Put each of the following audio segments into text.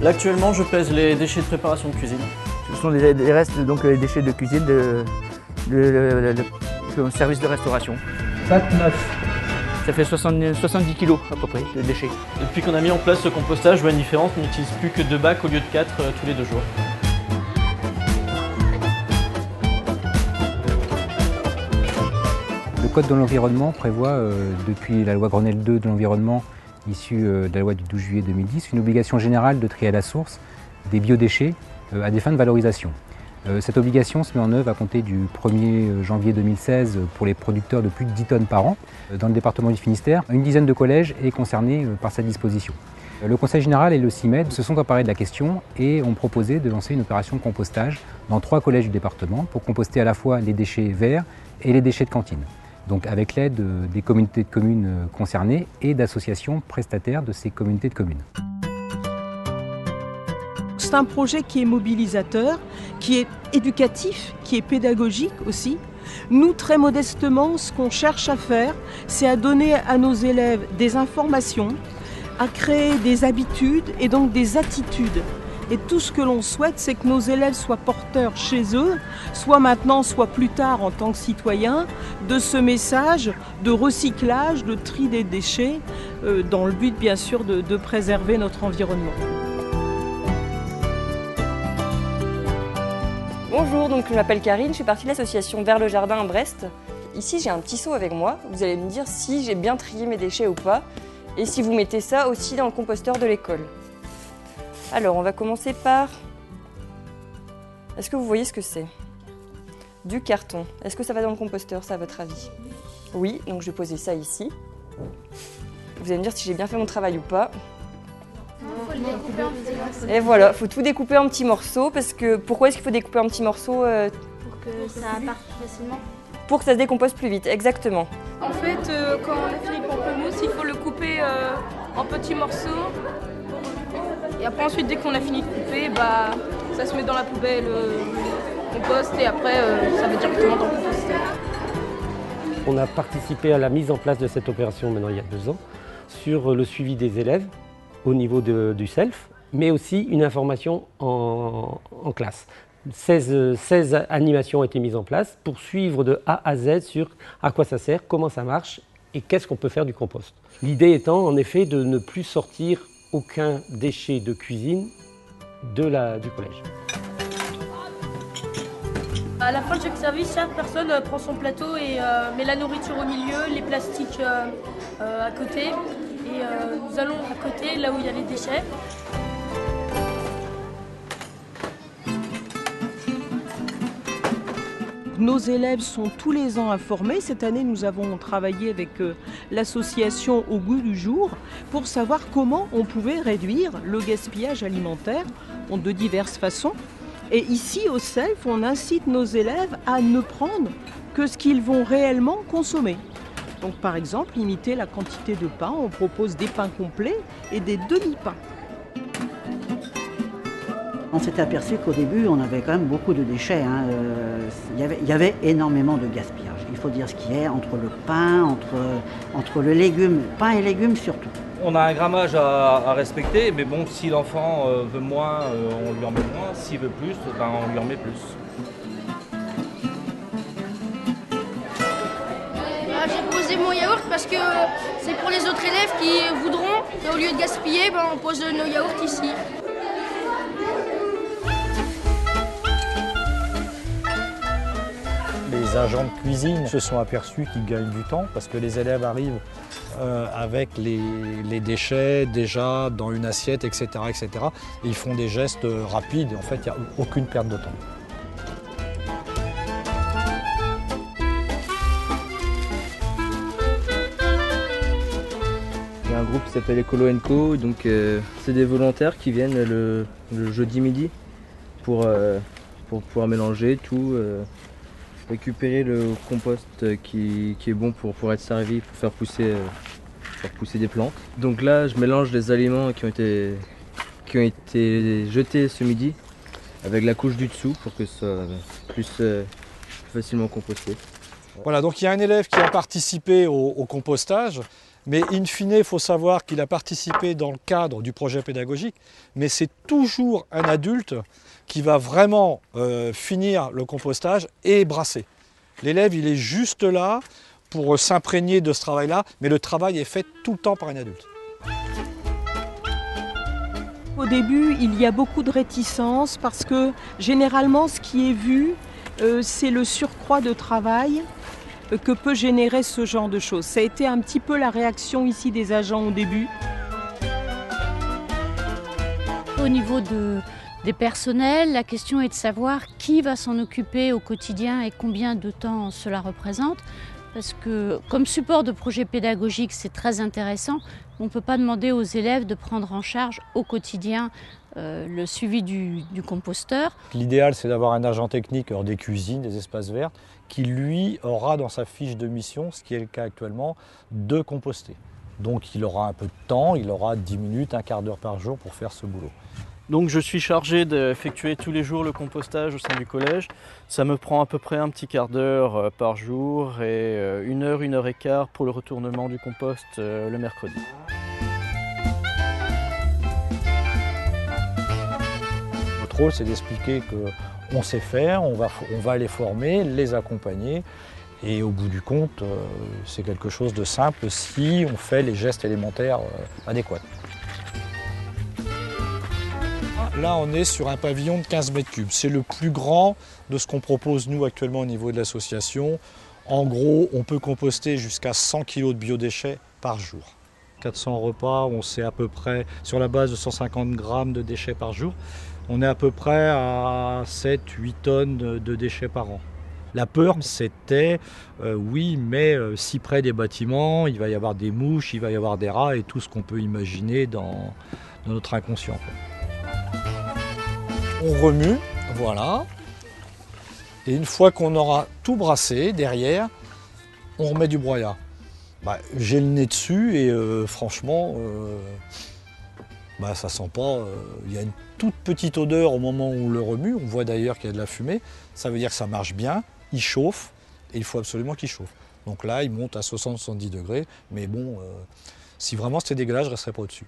Là actuellement je pèse les déchets de préparation de cuisine. Ce sont les restes, donc les déchets de cuisine le service de restauration. 29. Ça fait 70 kg à peu près de déchets. Depuis qu'on a mis en place ce compostage, je vois une différence, on n'utilise plus que 2 bacs au lieu de 4 tous les 2 jours. Le Code de l'environnement prévoit, depuis la loi Grenelle II de l'environnement, issue de la loi du 12 juillet 2010, une obligation générale de trier à la source des biodéchets à des fins de valorisation. Cette obligation se met en œuvre à compter du 1er janvier 2016 pour les producteurs de plus de 10 tonnes par an. Dans le département du Finistère, une dizaine de collèges est concernée par cette disposition. Le Conseil général et le CIMED se sont emparés de la question et ont proposé de lancer une opération de compostage dans 3 collèges du département pour composter à la fois les déchets verts et les déchets de cantine. Donc avec l'aide des communautés de communes concernées et d'associations prestataires de ces communautés de communes. C'est un projet qui est mobilisateur, qui est éducatif, qui est pédagogique aussi. Nous, très modestement, ce qu'on cherche à faire, c'est à donner à nos élèves des informations, à créer des habitudes et donc des attitudes. Et tout ce que l'on souhaite, c'est que nos élèves soient porteurs chez eux, soit maintenant, soit plus tard en tant que citoyens, de ce message de recyclage, de tri des déchets, dans le but bien sûr de préserver notre environnement. Bonjour, donc je m'appelle Karine, je fais partie de l'association Vers le Jardin à Brest. Ici j'ai un petit seau avec moi, vous allez me dire si j'ai bien trié mes déchets ou pas, et si vous mettez ça aussi dans le composteur de l'école. Alors on va commencer par... Est-ce que vous voyez ce que c'est? Du carton. Est-ce que ça va dans le composteur, ça à votre avis? Oui, donc je vais poser ça ici. Vous allez me dire si j'ai bien fait mon travail ou pas. Et voilà, il faut tout découper en petits morceaux parce que... Pourquoi est-ce qu'il faut découper en petits morceaux Pour que ça parte facilement. Pour que ça se décompose plus vite, exactement. En fait, quand on a fini le pamplemousse, il faut le couper en petits morceaux. Et après, ensuite, dès qu'on a fini de couper, bah, ça se met dans la poubelle compost et après, ça va directement dans le composteur. On a participé à la mise en place de cette opération maintenant il y a 2 ans sur le suivi des élèves au niveau du self, mais aussi une information en classe. 16 animations ont été mises en place pour suivre de A à Z sur à quoi ça sert, comment ça marche et qu'est-ce qu'on peut faire du compost. L'idée étant en effet de ne plus sortir aucun déchet de cuisine du collège. À la fin de chaque service, chaque personne prend son plateau et met la nourriture au milieu, les plastiques à côté. Et nous allons à côté, là où il y a les déchets. Nos élèves sont tous les ans informés. Cette année, nous avons travaillé avec l'association Au goût du jour pour savoir comment on pouvait réduire le gaspillage alimentaire de diverses façons. Et ici, au SELF, on incite nos élèves à ne prendre que ce qu'ils vont réellement consommer. Donc par exemple, limiter la quantité de pain, on propose des pains complets et des demi-pains. On s'était aperçu qu'au début, on avait quand même beaucoup de déchets. Il y avait énormément de gaspillage. Il faut dire ce qui est entre le pain, entre le légume, pain et légumes surtout. On a un grammage à respecter, mais bon, si l'enfant veut moins, on lui en met moins. S'il veut plus, ben, on lui en met plus. J'ai posé mon yaourt parce que c'est pour les autres élèves qui voudront, et au lieu de gaspiller, on pose nos yaourts ici. Les agents de cuisine se sont aperçus qu'ils gagnent du temps parce que les élèves arrivent avec les déchets déjà dans une assiette, etc. etc. Et ils font des gestes rapides. En fait, il n'y a aucune perte de temps. Il y a un groupe qui s'appelle Écolo & Co, donc c'est des volontaires qui viennent le jeudi midi pour pouvoir mélanger tout, récupérer le compost qui est bon pour être servi, pour faire pousser des plantes. Donc là, je mélange les aliments qui ont été jetés ce midi avec la couche du dessous pour que ce soit plus facilement composté. Voilà, donc il y a un élève qui a participé au compostage, Mais in fine, il faut savoir qu'il a participé dans le cadre du projet pédagogique, mais c'est toujours un adulte qui va vraiment finir le compostage et brasser. L'élève, il est juste là pour s'imprégner de ce travail-là, mais le travail est fait tout le temps par un adulte. Au début, il y a beaucoup de réticence parce que généralement, ce qui est vu, c'est le surcroît de travail que peut générer ce genre de choses. Ça a été un petit peu la réaction ici des agents au début. Au niveau des personnels, la question est de savoir qui va s'en occuper au quotidien et combien de temps cela représente. Parce que comme support de projet pédagogique, c'est très intéressant. On ne peut pas demander aux élèves de prendre en charge au quotidien le suivi du composteur. L'idéal, c'est d'avoir un agent technique hors des cuisines, des espaces verts, qui lui aura dans sa fiche de mission, ce qui est le cas actuellement, de composter. Donc il aura un peu de temps, il aura 10 minutes, un quart d'heure par jour pour faire ce boulot. Donc je suis chargé d'effectuer tous les jours le compostage au sein du collège. Ça me prend à peu près un petit quart d'heure par jour et 1 heure et quart pour le retournement du compost le mercredi. Notre rôle, c'est d'expliquer qu'on sait faire, on va les former, les accompagner. Et au bout du compte, c'est quelque chose de simple si on fait les gestes élémentaires adéquats. Là, on est sur un pavillon de 15 mètres cubes. C'est le plus grand de ce qu'on propose nous actuellement au niveau de l'association. En gros, on peut composter jusqu'à 100 kg de biodéchets par jour. 400 repas, on sait à peu près, sur la base de 150 grammes de déchets par jour, on est à peu près à 7-8 tonnes de déchets par an. La peur, c'était, oui, mais si près des bâtiments, il va y avoir des mouches, il va y avoir des rats et tout ce qu'on peut imaginer dans notre inconscient. On remue, voilà. Et une fois qu'on aura tout brassé, derrière, on remet du broyat. J'ai le nez dessus et franchement, ça sent pas. Il y a une toute petite odeur au moment où on le remue. On voit d'ailleurs qu'il y a de la fumée. Ça veut dire que ça marche bien. Il chauffe et il faut absolument qu'il chauffe. Donc là, il monte à 60-70 degrés. Mais bon, si vraiment c'était dégueulasse, je ne resterais pas au-dessus.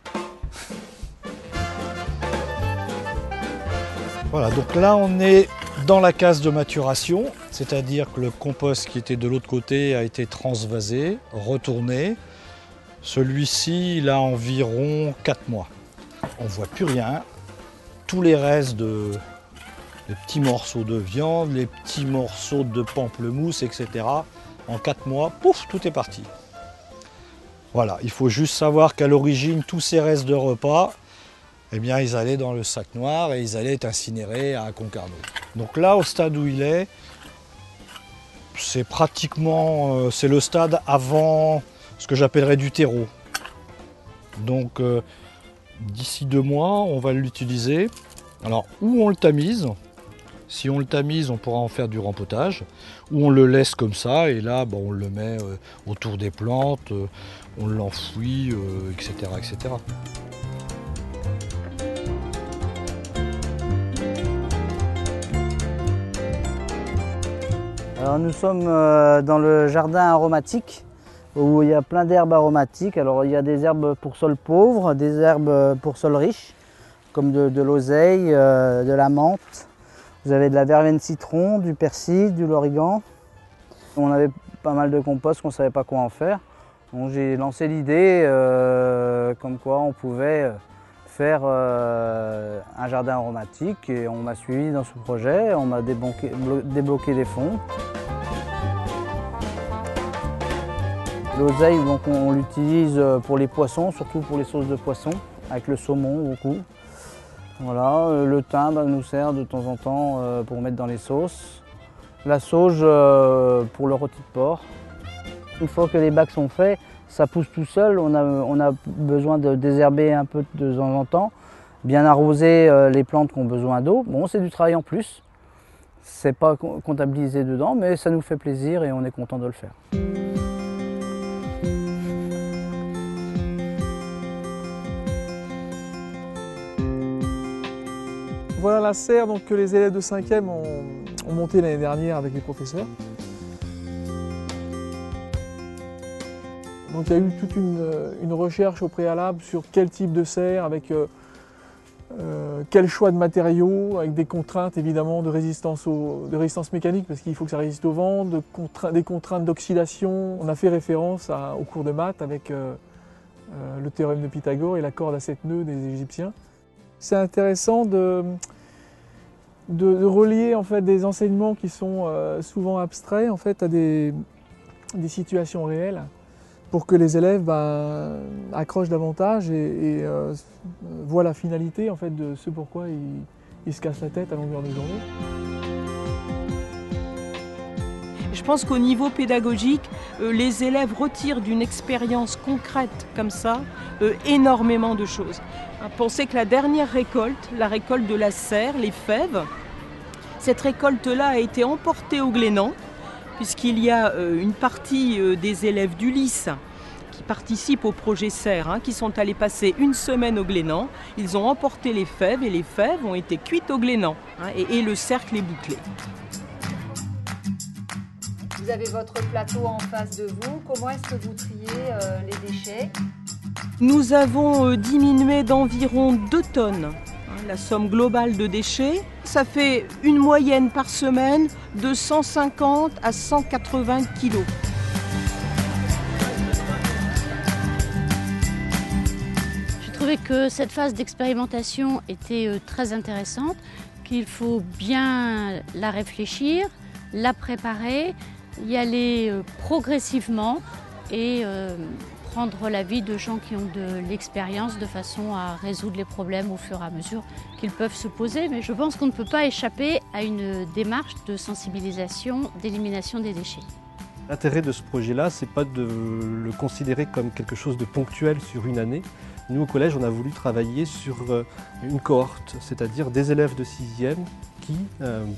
Voilà, donc là on est dans la case de maturation, c'est-à-dire que le compost qui était de l'autre côté a été transvasé, retourné. Celui-ci, il a environ 4 mois. On ne voit plus rien. Tous les restes les petits morceaux de viande, les petits morceaux de pamplemousse, etc. En 4 mois, pouf, tout est parti. Voilà, il faut juste savoir qu'à l'origine, tous ces restes de repas, eh bien, ils allaient dans le sac noir et ils allaient être incinérés à Concarneau. Donc là, au stade où il est, c'est pratiquement, c'est le stade avant ce que j'appellerais du terreau. Donc, d'ici 2 mois, on va l'utiliser. Alors, ou on le tamise. Si on le tamise, on pourra en faire du rempotage. Ou on le laisse comme ça et là, on le met autour des plantes, on l'enfouit, etc., etc. Alors nous sommes dans le jardin aromatique où il y a plein d'herbes aromatiques. Alors il y a des herbes pour sol pauvre, des herbes pour sol riche, comme de l'oseille, de la menthe. Vous avez de la verveine citron, du persil, de l'origan. On avait pas mal de compost qu'on ne savait pas quoi en faire. Donc j'ai lancé l'idée comme quoi on pouvait faire un jardin aromatique et on m'a suivi dans ce projet, on m'a débloqué des fonds. L'oseille, donc on l'utilise pour les poissons, surtout pour les sauces de poisson, avec le saumon beaucoup. Voilà, le thym nous sert de temps en temps pour mettre dans les sauces. La sauge pour le rôti de porc. Une fois que les bacs sont faits, ça pousse tout seul, on a besoin de désherber un peu de temps en temps, bien arroser les plantes qui ont besoin d'eau. Bon, c'est du travail en plus, c'est pas comptabilisé dedans, mais ça nous fait plaisir et on est content de le faire. Voilà la serre donc, que les élèves de 5e ont montée l'année dernière avec les professeurs. Donc il y a eu toute une recherche au préalable sur quel type de serre, avec quel choix de matériaux, avec des contraintes évidemment de résistance mécanique, parce qu'il faut que ça résiste au vent, des contraintes d'oxydation. On a fait référence au cours de maths avec le théorème de Pythagore et la corde à 7 nœuds des Égyptiens. C'est intéressant de relier en fait, des enseignements qui sont souvent abstraits en fait, à des situations réelles, pour que les élèves accrochent davantage et voient la finalité en fait, de ce pourquoi ils se cassent la tête à longueur de journée. Je pense qu'au niveau pédagogique, les élèves retirent d'une expérience concrète comme ça énormément de choses. Pensez que la dernière récolte, la récolte de la serre, les fèves, cette récolte-là a été emportée au Glénan, puisqu'il y a une partie des élèves d'Ulysse qui participent au projet serre, qui sont allés passer une semaine au Glénan. Ils ont emporté les fèves et les fèves ont été cuites au Glénan et le cercle est bouclé. Vous avez votre plateau en face de vous. Comment est-ce que vous triez les déchets? Nous avons diminué d'environ 2 tonnes la somme globale de déchets. Ça fait une moyenne par semaine de 150 à 180 kilos. J'ai trouvé que cette phase d'expérimentation était très intéressante, qu'il faut bien la réfléchir, la préparer, y aller progressivement et prendre l'avis de gens qui ont de l'expérience de façon à résoudre les problèmes au fur et à mesure qu'ils peuvent se poser. Mais je pense qu'on ne peut pas échapper à une démarche de sensibilisation, d'élimination des déchets. L'intérêt de ce projet-là, c'est pas de le considérer comme quelque chose de ponctuel sur une année. Nous, au collège, on a voulu travailler sur une cohorte, c'est-à-dire des élèves de 6e qui,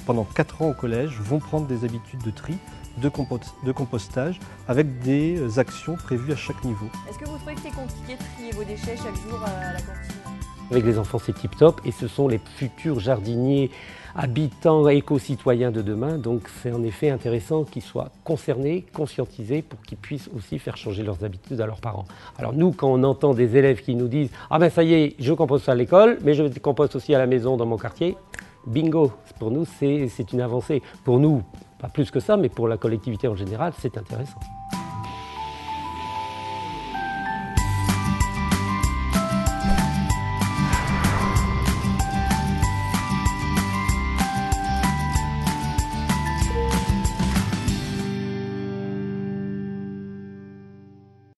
pendant 4 ans au collège, vont prendre des habitudes de tri, de compostage, avec des actions prévues à chaque niveau. Est-ce que vous trouvez que c'est compliqué de trier vos déchets chaque jour à la cantine? Avec les enfants, c'est tip-top et ce sont les futurs jardiniers, habitants, éco-citoyens de demain. Donc c'est en effet intéressant qu'ils soient concernés, conscientisés pour qu'ils puissent aussi faire changer leurs habitudes à leurs parents. Alors nous, quand on entend des élèves qui nous disent « Ah ben ça y est, je composte à l'école, mais je composte aussi à la maison dans mon quartier », bingo, pour nous c'est une avancée. Pour nous, pas plus que ça, mais pour la collectivité en général, c'est intéressant.